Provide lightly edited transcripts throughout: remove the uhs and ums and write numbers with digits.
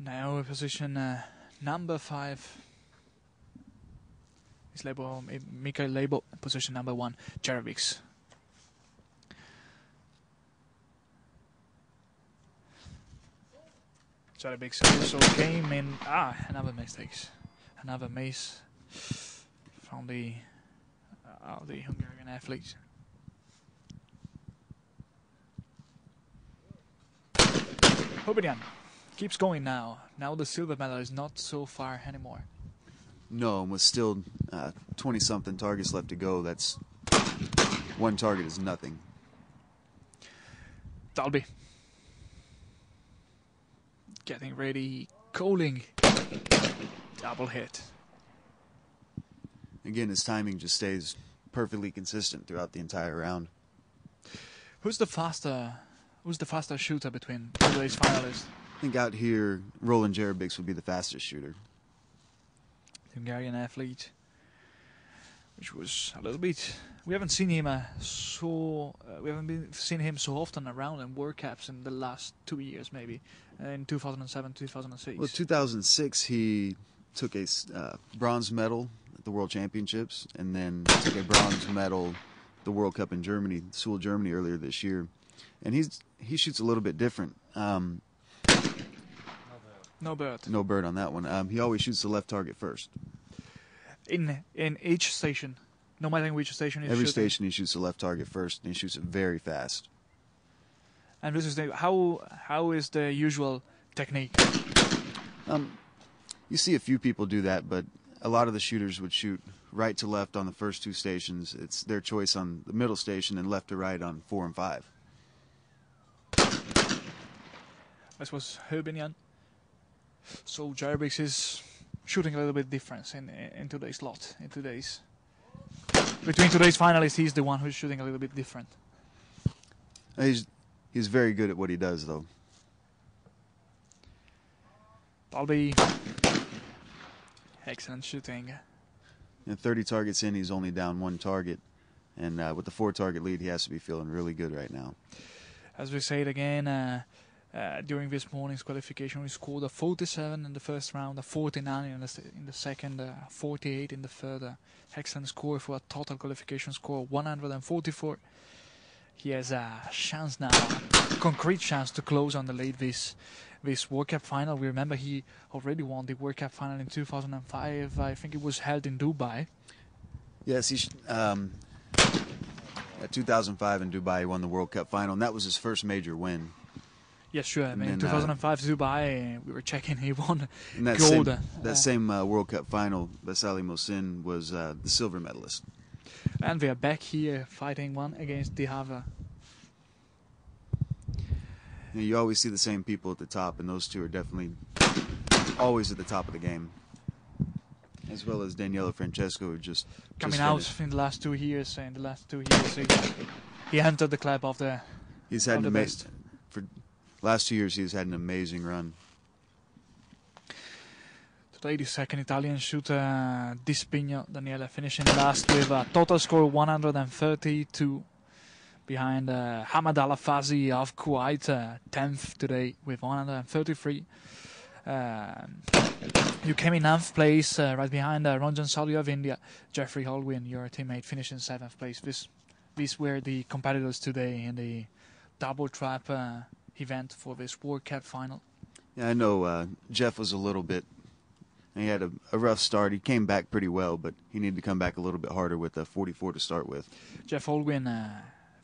Now position number 5 is Mikael Lebo. Position number 1, Jerevix. Jerevix also came in. Another mistakes. Another miss from the Hungarian athlete. Hubinian keeps going now. Now the silver medal is not so far anymore. No, with still 20-something targets left to go, that's one target is nothing. Dalby getting ready, calling double hit. Again, his timing just stays perfectly consistent throughout the entire round. Who's the faster shooter between today's finalists? I think out here, Roland Jerevix would be the fastest shooter. Hungarian athlete, which was a little bit. We haven't seen him seen him so often around in World Cups in the last 2 years, maybe in 2007, 2006. Well, 2006 he took a bronze medal at the World Championships, and then took a bronze medal at the World Cup in Germany, Seoul, Germany, earlier this year. And he shoots a little bit different. No bird. No bird on that one. He always shoots the left target first. In each station, no matter in which station he's Every shooting. station he shoots the left target first, and he shoots it very fast. And this is how is the usual technique? You see a few people do that, but a lot of the shooters would shoot right to left on the first 2 stations. It's their choice on the middle station, and left to right on 4 and 5. This was Hubinian. So Jerevix is shooting a little bit different in today's lot. Between today's finalists, he's the one who's shooting a little bit different. He's very good at what he does, though. Dalby, excellent shooting. And 30 targets in, he's only down 1 target, and with the 4-target lead, he has to be feeling really good right now. As we say it again. During this morning's qualification, we scored a 47 in the first round, a 49 in the second, 48 in the third. Excellent score for a total qualification score of 144. He has a chance now, a concrete chance to close on the lead this World Cup final. We remember he already won the World Cup final in 2005. I think it was held in Dubai. Yes, at 2005 in Dubai, he won the World Cup final, and that was his first major win. Yes, sure. I mean, in 2005 Dubai, we were checking, he won that gold. That same World Cup final, Vasily Mosin was the silver medalist. And we are back here fighting one against Dihava. You always see the same people at the top, and those two are definitely always at the top of the game. As well as Daniela Francesco, who just coming out in the last 2 years. He entered the club of the best. For last 2 years, he's had an amazing run. Today, the second Italian shooter, Di Spigno, Daniela, finishing last with a total score of 132. Behind Hamad Al-Afazi of Kuwait, 10th today with 133. You came in 9th place, right behind Ranjan Saudi of India. Jeffrey Holwyn, your teammate, finished in 7th place. These were the competitors today in the double trap event for this World Cup final. Yeah, I know Jeff was a little bit, he had a rough start. He came back pretty well, but he needed to come back a little bit harder with a 44 to start with. Jeff Holwyn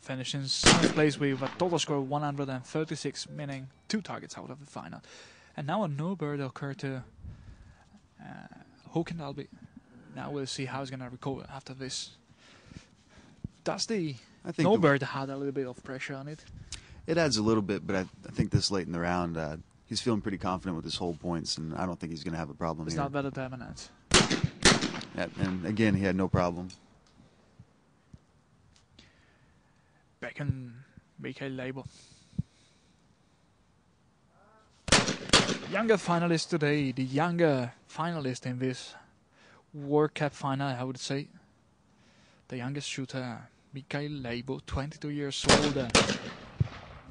finished in 7th place with a total score of 136, meaning 2 targets out of the final. And now a no bird occurred to Håkan Dalby. Now we'll see how he's going to recover after this. Does the no bird had a little bit of pressure on it? It adds a little bit, but I think this late in the round, he's feeling pretty confident with his whole points, and I don't think he's going to have a problem here. It's not better dominant. Yeah, and again, he had no problem. Back in Mikael Lebo. Younger finalist today, the younger finalist in this World Cup final, I would say. The youngest shooter, Mikael Lebo, 22 years old.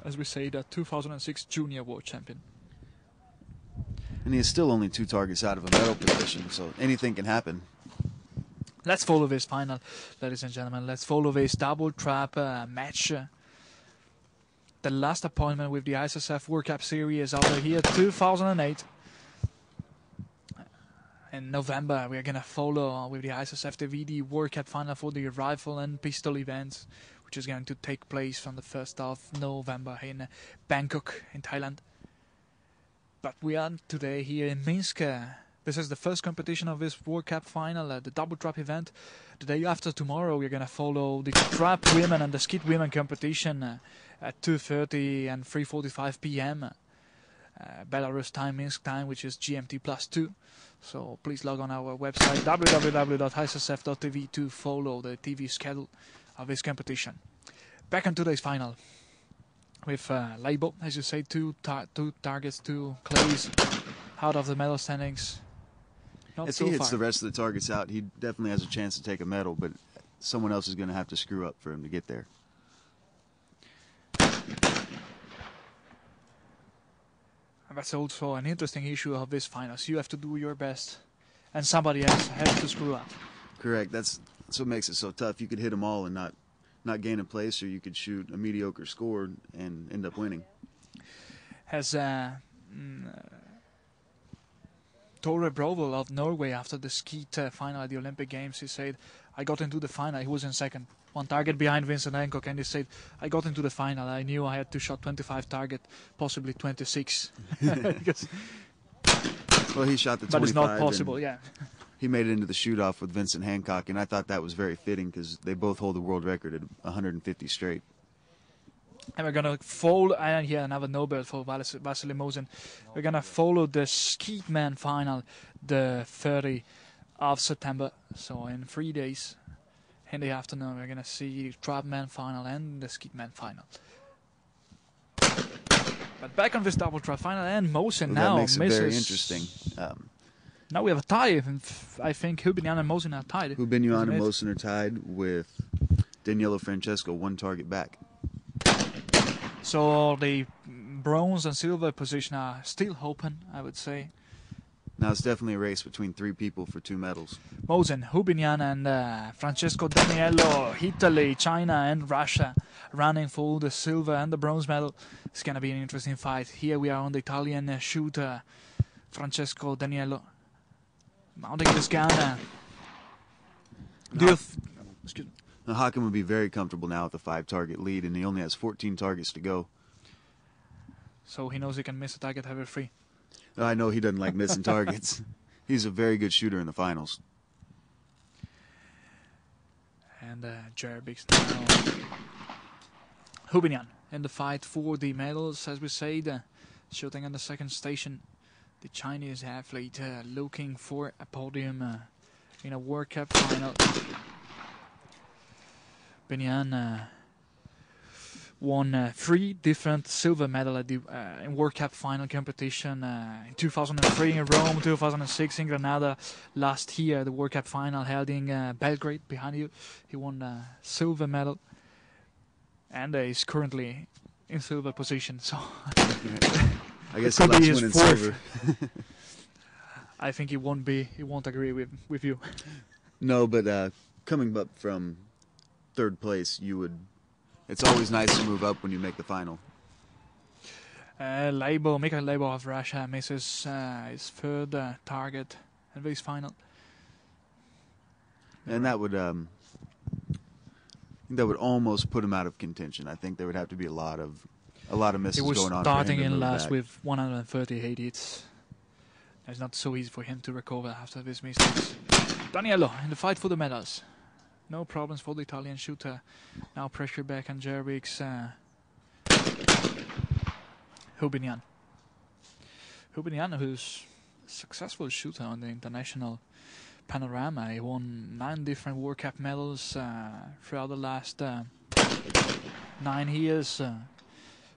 As we say, the 2006 Junior World Champion. And he is still only 2 targets out of a medal position, so anything can happen. Let's follow this final, ladies and gentlemen. Let's follow this double trap match. The last appointment with the ISSF World Cup Series over here, 2008. In November, we are going to follow with the ISSF DVD World Cup final for the rifle and pistol events, which is going to take place from the 1st of November in Bangkok, in Thailand. But we are today here in Minsk. This is the first competition of this World Cup final, the double trap event. The day after tomorrow, we're going to follow the trap women and the skeet women competition at 2:30 and 3:45 p.m. Belarus time, Minsk time, which is GMT +2. So please log on our website www.issf.tv to follow the TV schedule of this competition. Back on today's final with Label, as you say, two targets, 2 clays out of the medal standings. Not As so he hits far. the rest of the targets out, he definitely has a chance to take a medal, but someone else is going to have to screw up for him to get there. And that's also an interesting issue of this finals. You have to do your best, and somebody else has to screw up. Correct. That's what makes it so tough. You could hit them all and not gain a place, or you could shoot a mediocre score and end up winning. Has Tore Brovel of Norway, after the skeet final at the Olympic Games, he said, I got into the final, he was in second. 1 target behind Vincent Hancock, and he said, I got into the final, I knew I had to shot 25 target, possibly 26. Because, Well, he shot the 25. but it's not possible, yeah. He made it into the shoot-off with Vincent Hancock, and I thought that was very fitting because they both hold the world record at 150 straight. And we're going to follow, and here another Nobel for Vasily Mosin. We're going to follow the skeet man final, the 30th of September. So in 3 days, in the afternoon, we're going to see the trap man final and the skeet man final. But back on this double trap final, and Mosin now that makes it misses. very interesting. Now we have a tie. And I think Hubinyan and Mosin are tied. Hubinyan isn't and it? Mosin are tied with Daniela Francesco 1 target back. So the bronze and silver position are still open, I would say. Now it's definitely a race between 3 people for 2 medals. Mosin, Hubinyan and Francesco Daniello, Italy, China and Russia running for the silver and the bronze medal. It's going to be an interesting fight. Here we are on the Italian shooter, Francesco Daniello. Mounting this gun. Excuse me. Now Hakan would be very comfortable now with a 5 target lead, and he only has 14 targets to go. So he knows he can miss a target every 3. I know he doesn't like missing targets. He's a very good shooter in the finals. And Jerbiks now. Hubinyan in the fight for the medals, as we said, shooting on the 2nd station. The Chinese athlete looking for a podium in a World Cup final. Binyan won 3 different silver medals at the in World Cup final competition in 2003 in Rome, 2006 in Granada. Last year, the World Cup final held in Belgrade, behind you. He won a silver medal and is currently in silver position. So I guess it he could be likes his winning 4th. silver. I think he won't agree with you. No, but coming up from 3rd place, it's always nice to move up when you make the final. Mikhail Labor of Russia misses his 3rd target in this final. And that would almost put him out of contention. I think there would have to be a lot of misses He was going on. starting for him to in move last back. with 138 hits. It's not so easy for him to recover after this mistakes. Daniello in the fight for the medals. No problems for the Italian shooter. Now pressure back on Jerwick's Hubinyan. Hubinyan, who's a successful shooter on the international panorama. He won 9 different World Cup medals throughout the last 9 years.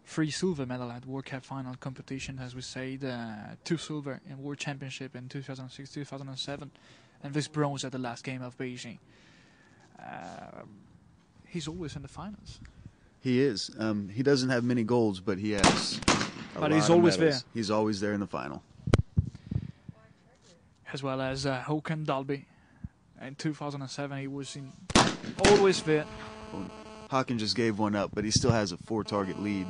3 silver medal at World Cup final competition, as we said. 2 silver in World Championship in 2006, 2007. And this bronze at the last game of Beijing. He's always in the finals. He is. He doesn't have many golds, but he has. But he's always medals. there. He's always there in the final. as well as Håkan Dalby. In 2007, he was always fit. Haken just gave one up, but he still has a 4-target lead